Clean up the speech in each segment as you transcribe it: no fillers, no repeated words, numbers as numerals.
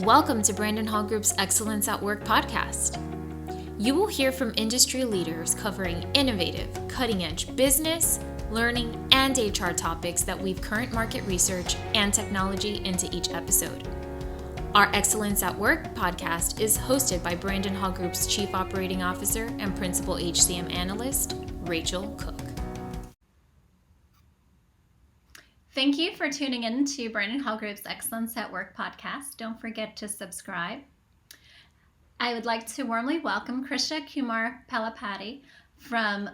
Welcome to Brandon Hall Group's Excellence at Work podcast. You will hear from industry leaders covering innovative, cutting-edge business, learning, and HR topics that weave current market research and technology into each episode. Our Excellence at Work podcast is hosted by Brandon Hall Group's Chief Operating Officer and Principal HCM Analyst, Rachel Cook. Thank you for tuning in to Brandon Hall Group's Excellence at Work podcast. Don't forget to subscribe. I would like to warmly welcome Krishna Kumar Palapati from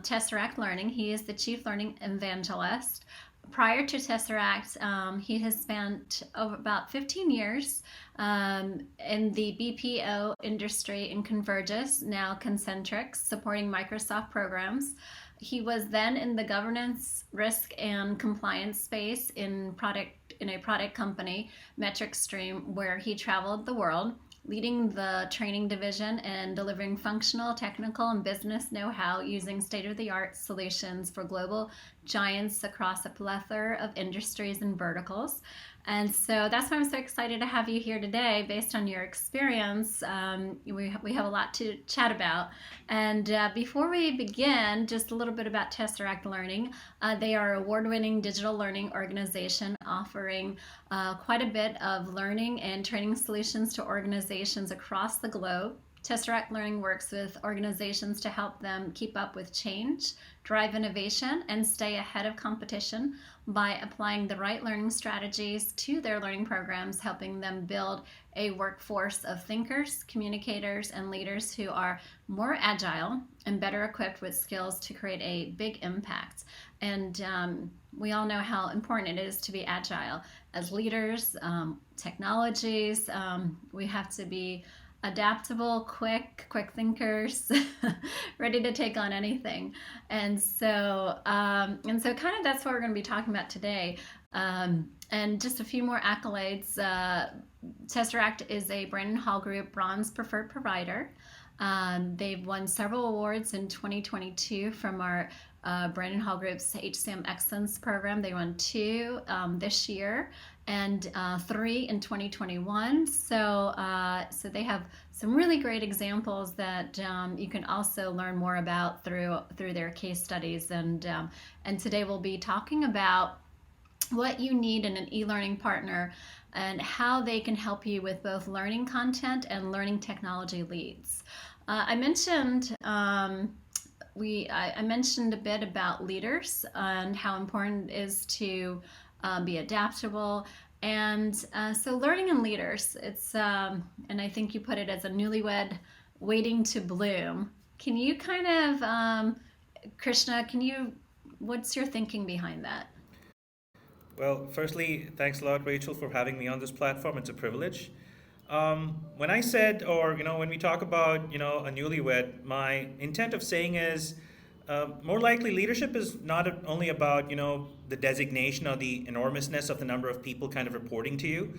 Tesseract Learning. He is the Chief Learning Evangelist. Prior to Tesseract, he has spent about 15 years in the BPO industry in Convergys, now Concentrix, supporting Microsoft programs. He was then in the governance, risk, and compliance space in a product company, Metric Stream, where he traveled the world, leading the training division and delivering functional, technical, and business know-how using state-of-the-art solutions for global giants across a plethora of industries and verticals. And so that's why I'm so excited to have you here today. Based on your experience, we have a lot to chat about. And before we begin, just a little bit about Tesseract Learning. They are an award-winning digital learning organization offering quite a bit of learning and training solutions to organizations across the globe. Tesseract Learning works with organizations to help them keep up with change, drive innovation, and stay ahead of competition by applying the right learning strategies to their learning programs, helping them build a workforce of thinkers, communicators, and leaders who are more agile and better equipped with skills to create a big impact. And we all know how important it is to be agile. As leaders, technologies, we have to be adaptable, quick thinkers, ready to take on anything. And so kind of that's what we're going to be talking about today. And just a few more accolades. Tesseract is a Brandon Hall Group Bronze Preferred Provider. They've won several awards in 2022 from our Brandon Hall Group's HCM Excellence Program. They won 2 this year and 3 in 2021. So they have some really great examples that you can also learn more about through their case studies. And today we'll be talking about what you need in an e-learning partner and how they can help you with both learning content and learning technology leads. I mentioned I mentioned a bit about leaders and how important it is to be adaptable. And so learning and leaders, it's and I think you put it as a newlywed waiting to bloom. Can you kind of, Krishna, what's your thinking behind that? Well, firstly, thanks a lot, Rachel, for having me on this platform. It's a privilege. When I said, or when we talk about, a newlywed, my intent of saying is more likely leadership is not only about, the designation or the enormousness of the number of people kind of reporting to you,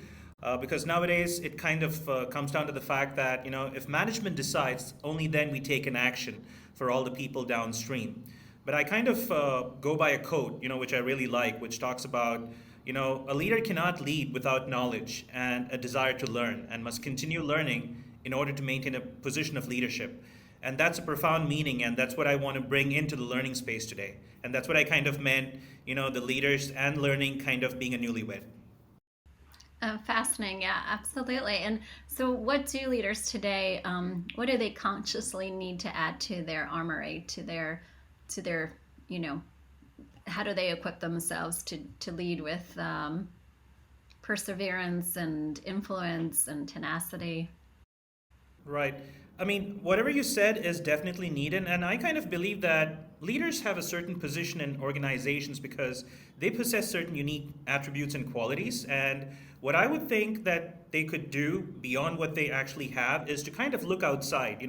because nowadays it kind of comes down to the fact that, if management decides, only then we take an action for all the people downstream. But I kind of go by a quote, which I really like, which talks about, a leader cannot lead without knowledge and a desire to learn, and must continue learning in order to maintain a position of leadership. And that's a profound meaning, and that's what I want to bring into the learning space today. And that's what I kind of meant, the leaders and learning kind of being a newlywed. Fascinating, yeah, absolutely. And so what do leaders today, what do they consciously need to add to their armory, to their how do they equip themselves to lead with perseverance and influence and tenacity? Right. I mean, whatever you said is definitely needed, and I kind of believe that leaders have a certain position in organizations because they possess certain unique attributes and qualities. And what I would think that they could do beyond what they actually have is to kind of look outside,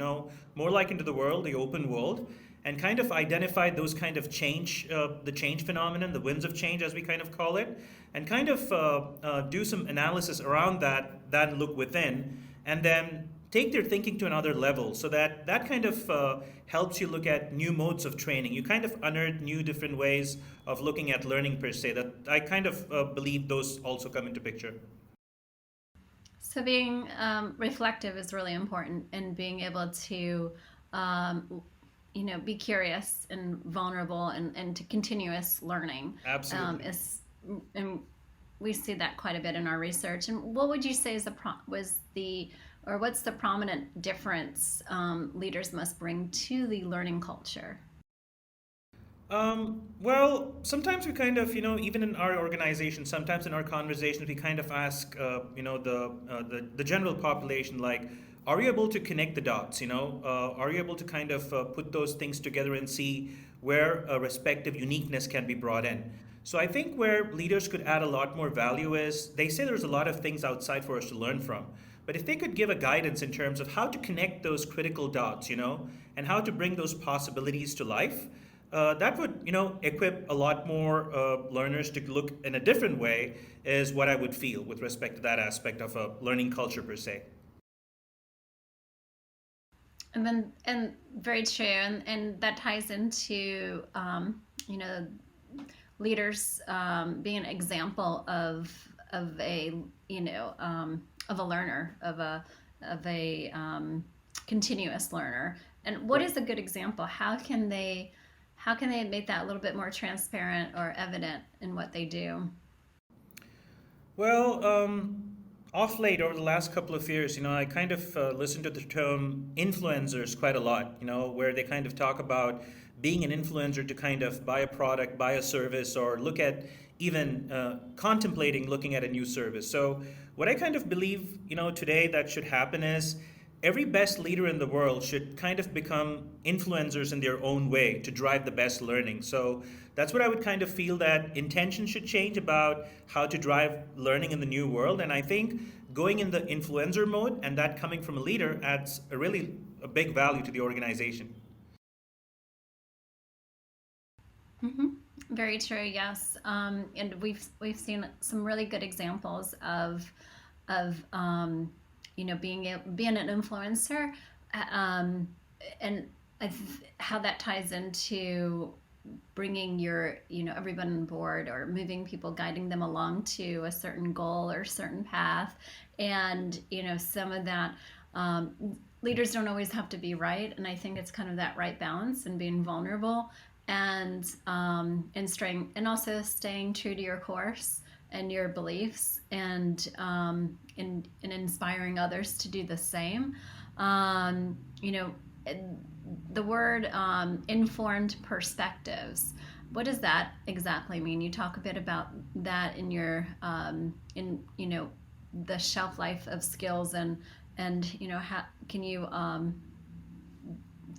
more like into the world, the open world, and kind of identify those kind of change, the change phenomenon, the winds of change, as we kind of call it, and kind of do some analysis around that look within, and then take their thinking to another level, so that kind of helps you look at new modes of training. You kind of unearth new different ways of looking at learning per se. That I kind of believe those also come into picture. So being reflective is really important, and being able to, um, be curious and vulnerable, and to continuous learning Absolutely. is, and we see that quite a bit in our research. And what would you say is or what's the prominent difference leaders must bring to the learning culture? Well, sometimes we kind of, even in our organization, sometimes in our conversations, we kind of ask, the general population, like, are you able to connect the dots? Are you able to kind of put those things together and see where a respective uniqueness can be brought in? So I think where leaders could add a lot more value is they say there's a lot of things outside for us to learn from. But if they could give a guidance in terms of how to connect those critical dots, and how to bring those possibilities to life, that would, equip a lot more learners to look in a different way, is what I would feel with respect to that aspect of a learning culture per se. And very true, and that ties into you know leaders being an example of a of a learner, of a continuous learner. And what Right. is a good example? How can they make that a little bit more transparent or evident in what they do? Well, off late over the last couple of years, I kind of listened to the term influencers quite a lot, where they kind of talk about being an influencer to kind of buy a product, buy a service, or look at even contemplating looking at a new service. So, what I kind of believe, today that should happen is every best leader in the world should kind of become influencers in their own way to drive the best learning. So that's what I would kind of feel, that intention should change about how to drive learning in the new world. And I think going in the influencer mode and that coming from a leader adds a big value to the organization. Hmm. Very true. Yes, and we've seen some really good examples of being an influencer, um, and how that ties into bringing your everyone on board, or moving people, guiding them along to a certain goal or certain path. And some of that, leaders don't always have to be right, and I think it's kind of that right balance, and being vulnerable, and staying, and also staying true to your course and your beliefs, and inspiring others to do the same. um, you know the word informed perspectives, what does that exactly mean? You talk a bit about that in your in the shelf life of skills, and how can you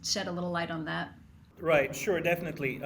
shed a little light on that? Right, sure, definitely.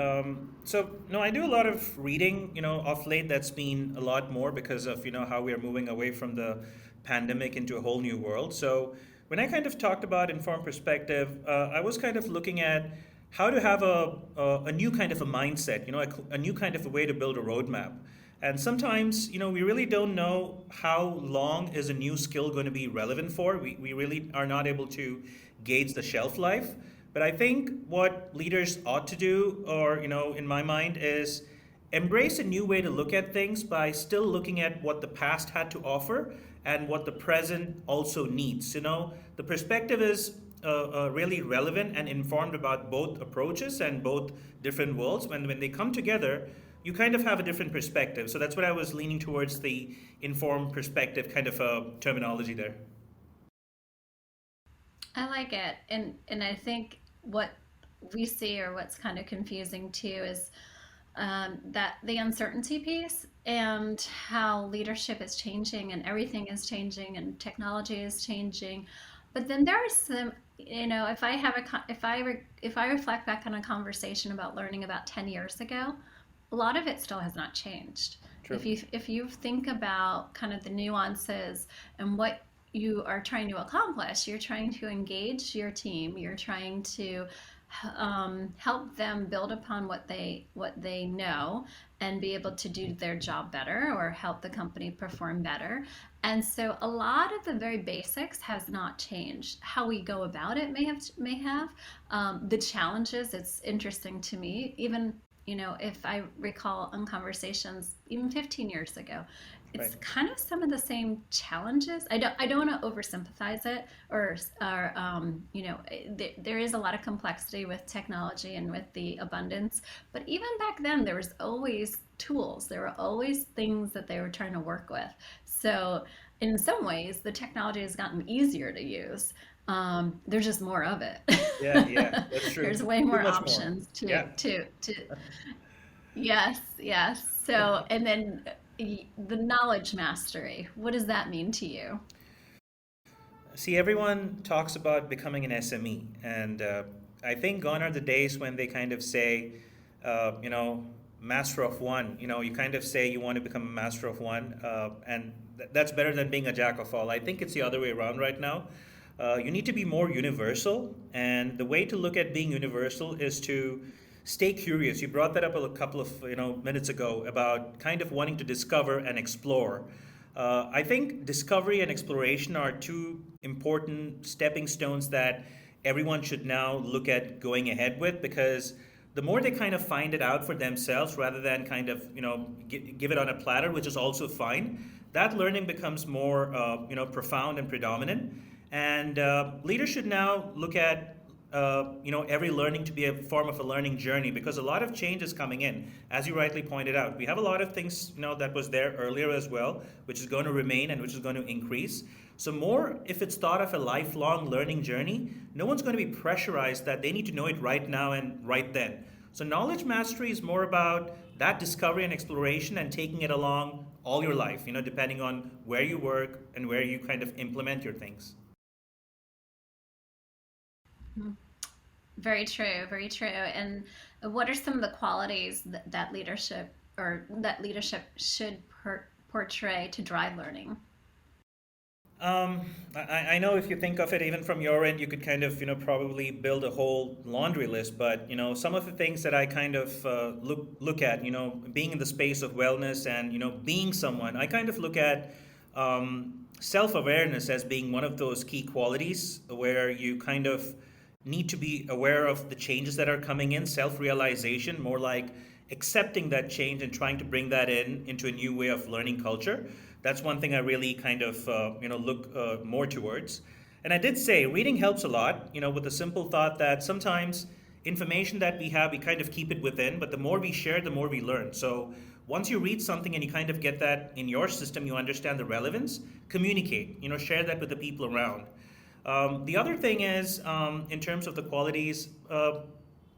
So, no, I do a lot of reading, off late. That's been a lot more because of, how we are moving away from the pandemic into a whole new world. So, when I kind of talked about informed perspective, I was kind of looking at how to have a new kind of a mindset, a new kind of a way to build a roadmap. And sometimes, we really don't know how long is a new skill going to be relevant for. We really are not able to gauge the shelf life. But I think what leaders ought to do, or, in my mind, is embrace a new way to look at things by still looking at what the past had to offer and what the present also needs. The perspective is really relevant and informed about both approaches and both different worlds. When they come together, you kind of have a different perspective. So that's what I was leaning towards, the informed perspective kind of terminology there. I like it, and I think what we see, or what's kind of confusing too, is that the uncertainty piece, and how leadership is changing, and everything is changing, and technology is changing. But then there are some, if I have if I reflect back on a conversation about learning about 10 years ago, a lot of it still has not changed. True. If you think about kind of the nuances and what you are trying to accomplish, you're trying to engage your team, you're trying to help them build upon what they know, and be able to do their job better, or help the company perform better. And so a lot of the very basics has not changed. How we go about it may have the challenges. It's interesting to me, even if I recall on conversations even 15 years ago, it's Right. kind of some of the same challenges. I don't want to oversympathize it, there is a lot of complexity with technology and with the abundance. But even back then, there was always tools. There were always things that they were trying to work with. So in some ways, the technology has gotten easier to use. There's just more of it. Yeah, yeah, that's There's true. way Too more much more. options Yeah. to Yes, yes. So, and then the knowledge mastery, what does that mean to you? See, everyone talks about becoming an SME, and I think gone are the days when they kind of say, you know, master of one. You know, you kind of say you want to become a master of one, and that's better than being a jack of all. I think it's the other way around right now. You need to be more universal, and the way to look at being universal is to stay curious. You brought that up a couple of minutes ago about kind of wanting to discover and explore. I think discovery and exploration are two important stepping stones that everyone should now look at going ahead with, because the more they kind of find it out for themselves rather than kind of give it on a platter, which is also fine, that learning becomes more profound and predominant. And leaders should now look at every learning to be a form of a learning journey, because a lot of change is coming in. As you rightly pointed out, we have a lot of things that was there earlier as well, which is going to remain and which is going to increase. So more, if it's thought of a lifelong learning journey, no one's going to be pressurized that they need to know it right now and right then. So knowledge mastery is more about that discovery and exploration and taking it along all your life, depending on where you work and where you kind of implement your things. Mhm. Very true, very true. And what are some of the qualities that leadership should portray to drive learning? I know if you think of it even from your end, you could kind of, probably build a whole laundry list. But some of the things that I kind of look at, being in the space of wellness and being someone, I kind of look at self-awareness as being one of those key qualities where you kind of need to be aware of the changes that are coming in, self-realization, more like accepting that change and trying to bring that in into a new way of learning culture. That's one thing I really kind of look more towards. And I did say reading helps a lot, with the simple thought that sometimes information that we have, we kind of keep it within, but the more we share, the more we learn. So once you read something and you kind of get that in your system, you understand the relevance, communicate, share that with the people around. The other thing is, in terms of the qualities,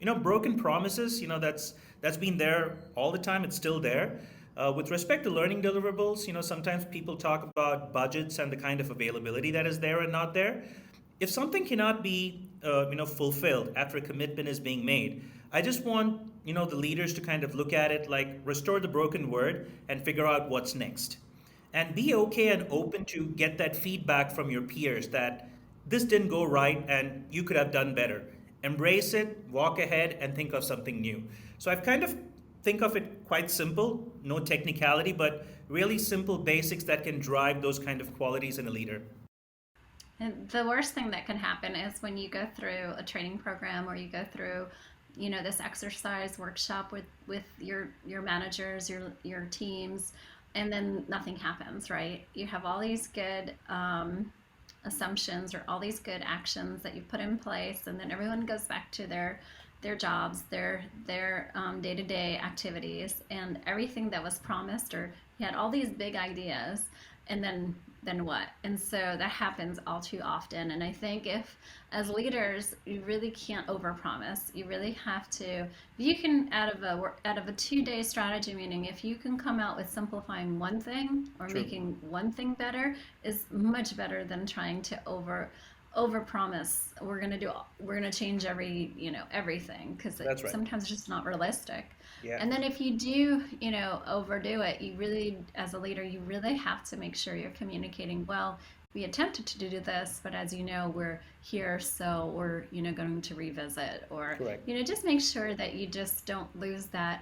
broken promises. That's been there all the time. It's still there. With respect to learning deliverables, sometimes people talk about budgets and the kind of availability that is there and not there. If something cannot be, fulfilled after a commitment is being made, I just want the leaders to kind of look at it like restore the broken word and figure out what's next, and be okay and open to get that feedback from your peers that this didn't go right and you could have done better. Embrace it, walk ahead, and think of something new. So I've kind of think of it quite simple, no technicality, but really simple basics that can drive those kind of qualities in a leader. And the worst thing that can happen is when you go through a training program or you go through, this exercise workshop with your managers, your teams, and then nothing happens, right? You have all these good assumptions or all these good actions that you put in place, and then everyone goes back to their jobs, their day-to-day activities, and everything that was promised, or you had all these big ideas, and then what? And so that happens all too often. And I think if, as leaders, you really can't overpromise. You really have to. If you can, out of a 2-day strategy meeting, if you can come out with simplifying one thing or True. making one thing better, is much better than trying to overpromise. We're gonna change everything, because That's right. sometimes it's just not realistic. Yeah. And then if you do, overdo it, you really, as a leader, you really have to make sure you're communicating, well, we attempted to do this, but as you know, we're here, so we're, going to revisit, or, Correct. just make sure that you just don't lose that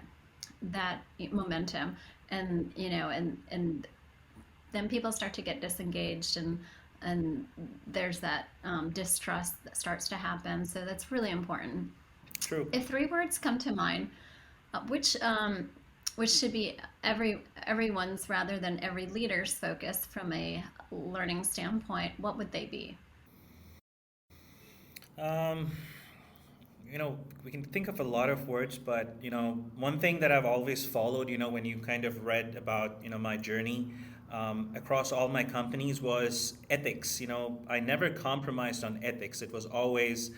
momentum. And, and then people start to get disengaged, and there's that distrust that starts to happen. So that's really important. True. If 3 words come to mind, which which should be everyone's rather than every leader's focus from a learning standpoint, what would they be? Um, we can think of a lot of words, but one thing that I've always followed, when you kind of read about, my journey across all my companies was ethics. I never compromised on ethics. It was always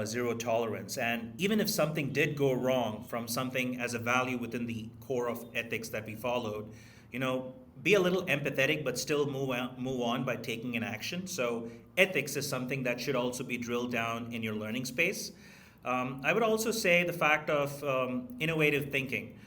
zero tolerance. And even if something did go wrong from something as a value within the core of ethics that we followed, you know, be a little empathetic, but still move on by taking an action. So ethics is something that should also be drilled down in your learning space. I would also say the fact of innovative thinking.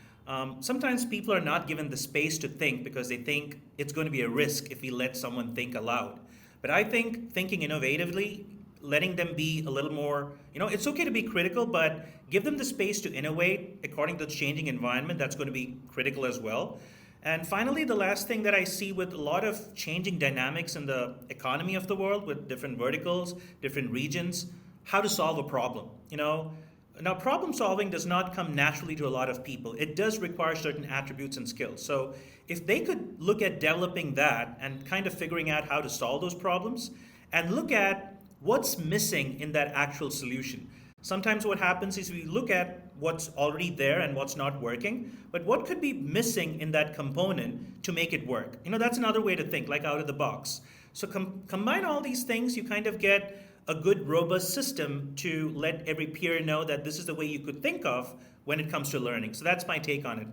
Sometimes people are not given the space to think because they think it's going to be a risk if we let someone think aloud. But I think thinking innovatively, letting them be a little more, it's okay to be critical, but give them the space to innovate according to the changing environment. That's going to be critical as well. And finally, the last thing that I see with a lot of changing dynamics in the economy of the world with different verticals, different regions, how to solve a problem. Now problem solving does not come naturally to a lot of people. It does require certain attributes and skills. So if they could look at developing that and kind of figuring out how to solve those problems and look at what's missing in that actual solution. Sometimes what happens is we look at what's already there and what's not working, but what could be missing in that component to make it work? That's another way to think, like out of the box. So combine all these things, you kind of get a good, robust system to let every peer know that this is the way you could think of when it comes to learning. So that's my take on it.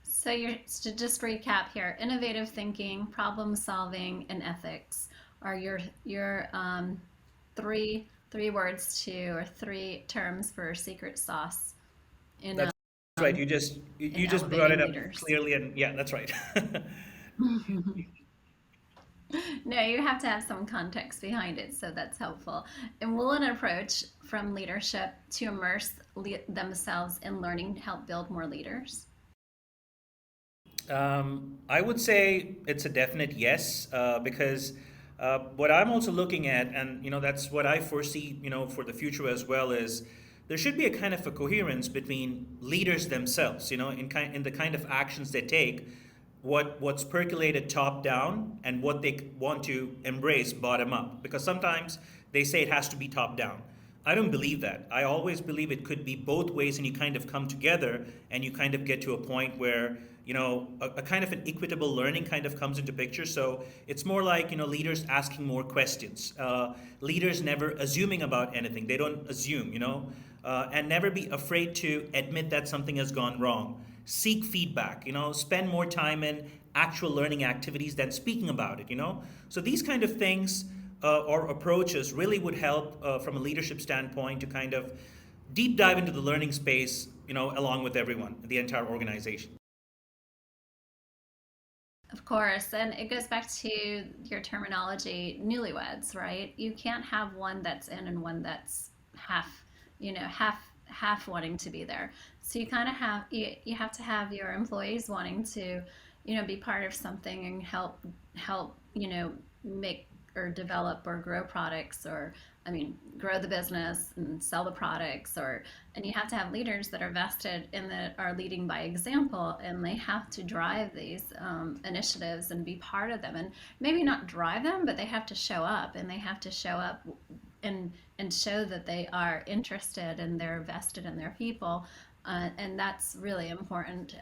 So to just recap here, innovative thinking, problem solving, and ethics are your three words to or three terms for secret sauce in That's right. You just brought elevating it up leaders. clearly, and yeah, that's right. No, you have to have some context behind it, so that's helpful. And will an approach from leadership to immerse themselves in learning help build more leaders? I would say it's a definite yes, because what I'm also looking at, and that's what I foresee, for the future as well, is there should be a kind of a coherence between leaders themselves, in the kind of actions they take, what's percolated top down, and what they want to embrace bottom up. Because sometimes they say it has to be top down. I don't believe that. I always believe it could be both ways, and you kind of come together and you kind of get to a point where a kind of an equitable learning kind of comes into picture. So it's more like leaders asking more questions, leaders never assuming about anything. They don't assume, and never be afraid to admit that something has gone wrong. Seek feedback, spend more time in actual learning activities than speaking about it. So these kind of things or approaches really would help from a leadership standpoint to kind of deep dive into the learning space, along with everyone, the entire organization. Of course, and it goes back to your terminology, newlyweds, right? You can't have one that's in and one that's half, half wanting to be there. So you kind of you have to have your employees wanting to, be part of something and help, make or develop or grow products or grow the business and sell the products and you have to have leaders that are vested in that are leading by example and they have to drive these initiatives and be part of them and maybe not drive them but they have to show up and they have to show up and show that they are interested and they're vested in their people and that's really important.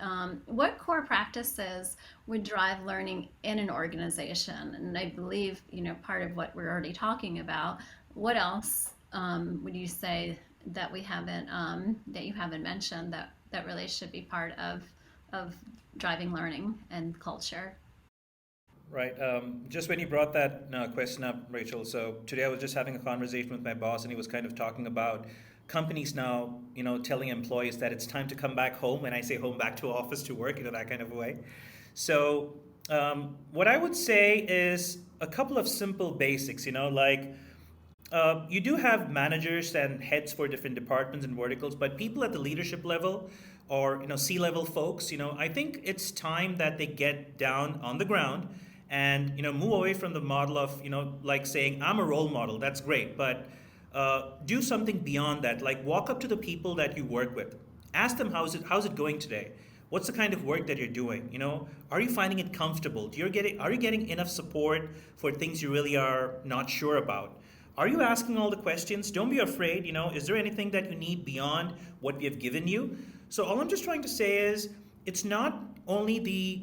What core practices would drive learning in an organization? And I believe, part of what we're already talking about. What else would you say that that you haven't mentioned that really should be part of driving learning and culture? Right. Just when you brought that question up, Rachel, so today I was just having a conversation with my boss, and he was kind of talking about companies now, telling employees that it's time to come back home. When I say home, back to office to work, that kind of a way. So what I would say is a couple of simple basics, like you do have managers and heads for different departments and verticals, but people at the leadership level or C-level folks, I think it's time that they get down on the ground and move away from the model of like saying I'm a role model. That's great, but do something beyond that. Like walk up to the people that you work with Ask them how's it going today? What's the kind of work that you're doing? Are you finding it comfortable? Are you getting enough support for things you really are not sure about? Are you asking all the questions? Don't be afraid. Is there anything that you need beyond what we have given you? So all I'm just trying to say is it's not only the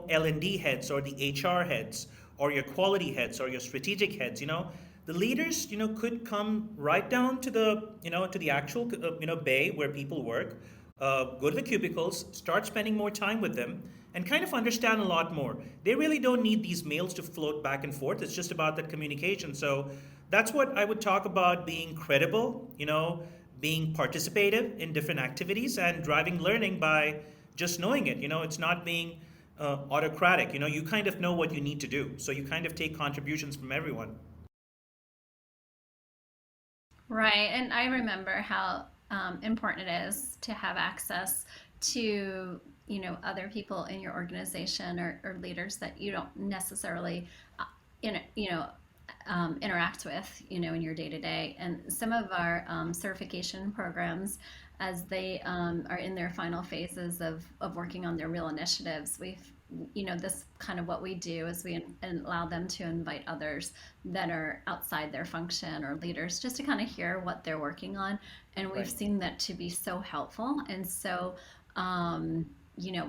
L&D heads or the HR heads or your quality heads or your strategic heads. The leaders could come right down to the actual bay where people work, go to the cubicles, start spending more time with them, and kind of understand a lot more. They really don't need these mails to float back and forth. It's just about that communication. So that's what I would talk about: being credible, being participative in different activities, and driving learning by just knowing it. It's not being autocratic. You kind of know what you need to do, so you kind of take contributions from everyone. Right. And I remember how important it is to have access to, other people in your organization or leaders that you don't necessarily, in, you know, interact with, in your day to day. And some of our certification programs, as they are in their final phases of working on their real initiatives, this kind of what we do is we allow them to invite others that are outside their function or leaders just to kind of hear what they're working on. And we've Right. seen that to be so helpful. And so,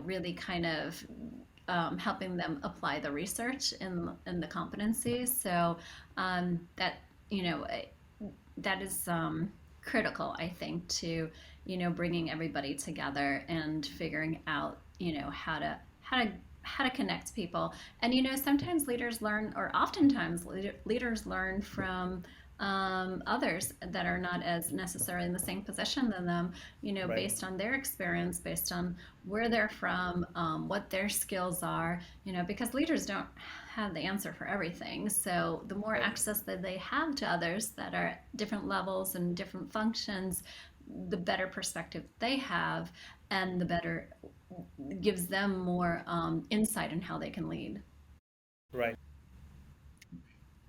really kind of helping them apply the research and the competencies. So that, you know, eh, that is critical, I think, to, bringing everybody together and figuring out, how to connect people. And sometimes leaders learn, or oftentimes leaders learn from others that are not as necessarily in the same position than them, Right. based on their experience, based on where they're from, what their skills are, because leaders don't have the answer for everything. So the more Right. access that they have to others that are at different levels and different functions, the better perspective they have, and the better gives them more insight in how they can lead. Right.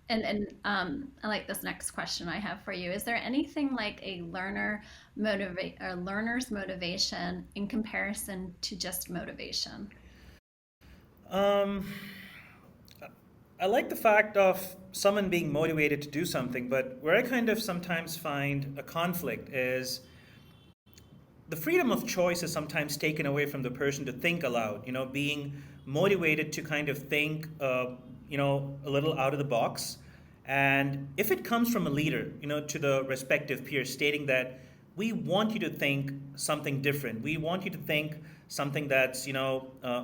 And I like this next question I have for you. Is there anything like a learner's motivation in comparison to just motivation? Um, I like the fact of someone being motivated to do something, but where I kind of sometimes find a conflict is the freedom of choice is sometimes taken away from the person to think aloud, being motivated to kind of think, a little out of the box. And if it comes from a leader, to the respective peers stating that we want you to think something different, we want you to think something that's,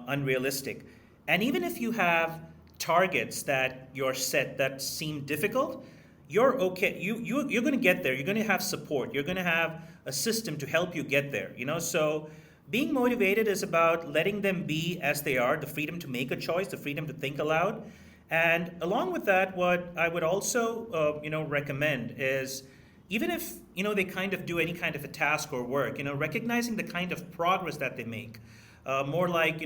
unrealistic. And even if you have targets that you're set that seem difficult, you're okay. You're going to get there. You're going to have support. You're going to have a system to help you get there. So being motivated is about letting them be as they are, the freedom to make a choice, the freedom to think aloud. And along with that, what I would also recommend is, even if they kind of do any kind of a task or work, recognizing the kind of progress that they make. More like,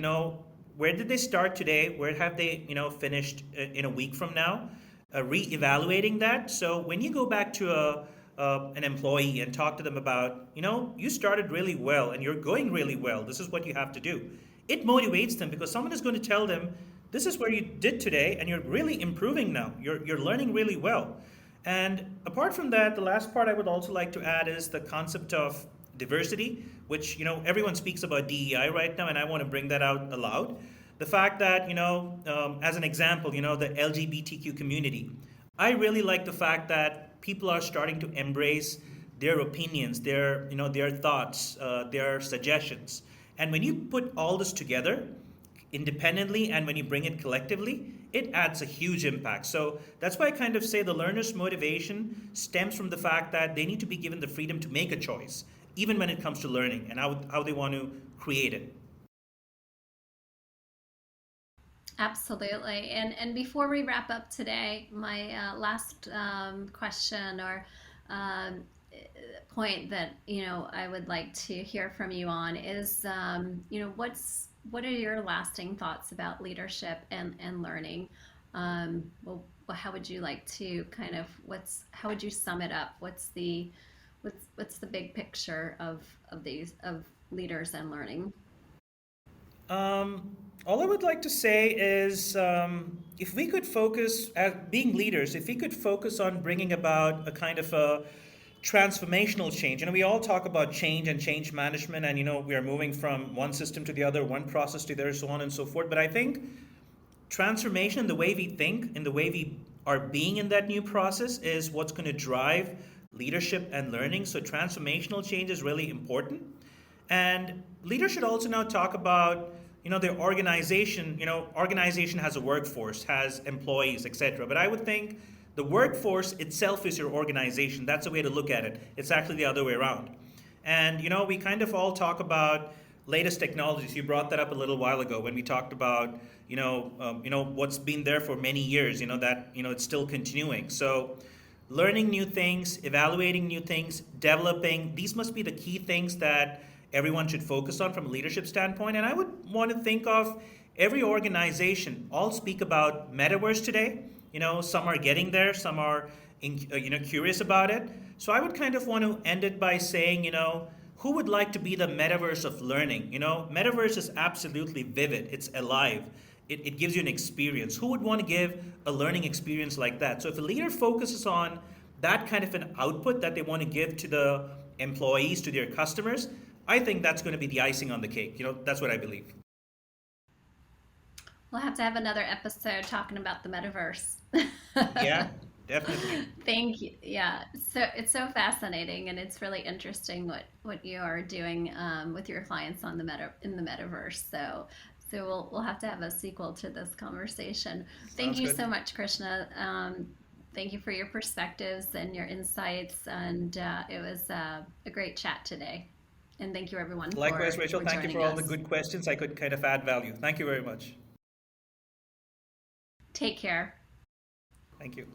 where did they start today? Where have they finished in a week from now? Re-evaluating that. So when you go back to an employee and talk to them about, you started really well and you're going really well, this is what you have to do. It motivates them because someone is going to tell them, this is where you did today and you're really improving now. You're learning really well. And apart from that, the last part I would also like to add is the concept of diversity, which everyone speaks about DEI right now, and I want to bring that out aloud. The fact that as an example, the LGBTQ community, I really like the fact that people are starting to embrace their opinions, their thoughts, their suggestions. And when you put all this together independently and when you bring it collectively, it adds a huge impact. So that's why I kind of say the learner's motivation stems from the fact that they need to be given the freedom to make a choice, even when it comes to learning and how they want to create it. Absolutely. And before we wrap up today, my last question or um, point that I would like to hear from you on is what are your lasting thoughts about leadership and learning? How would you like to kind of how would you sum it up? What's the big picture of leaders and learning? All I would like to say is if we could focus, as being leaders, if we could focus on bringing about a kind of a transformational change. We all talk about change and change management, and we are moving from one system to the other, one process to the other, so on and so forth. But I think transformation in the way we think, in the way we are being in that new process, is what's going to drive leadership and learning. So transformational change is really important. And leaders should also now talk about, their organization. Organization has a workforce, has employees, etc. But I would think the workforce itself is your organization. That's the way to look at it. It's actually the other way around. And we kind of all talk about latest technologies. You brought that up a little while ago when we talked about what's been there for many years. That it's still continuing. So learning new things, evaluating new things, developing, these must be the key things that everyone should focus on from a leadership standpoint. And I would want to think of every organization, all speak about metaverse today. Some are getting there, some are curious about it. So I would kind of want to end it by saying, who would like to be the metaverse of learning? Metaverse is absolutely vivid, it's alive. It gives you an experience. Who would want to give a learning experience like that? So if a leader focuses on that kind of an output that they want to give to the employees, to their customers, I think that's going to be the icing on the cake. That's what I believe. We'll have to have another episode talking about the metaverse. Yeah, definitely. Thank you. Yeah, so it's so fascinating, and it's really interesting what you are doing with your clients on in the metaverse. So we'll have to have a sequel to this conversation. Thank Sounds you good. so much, Krishna. Thank you for your perspectives and your insights, and it was a great chat today. And thank you, everyone, Likewise, Rachel, for thank you joining for all the us. good questions. I could kind of add value. Thank you very much. Take care. Thank you.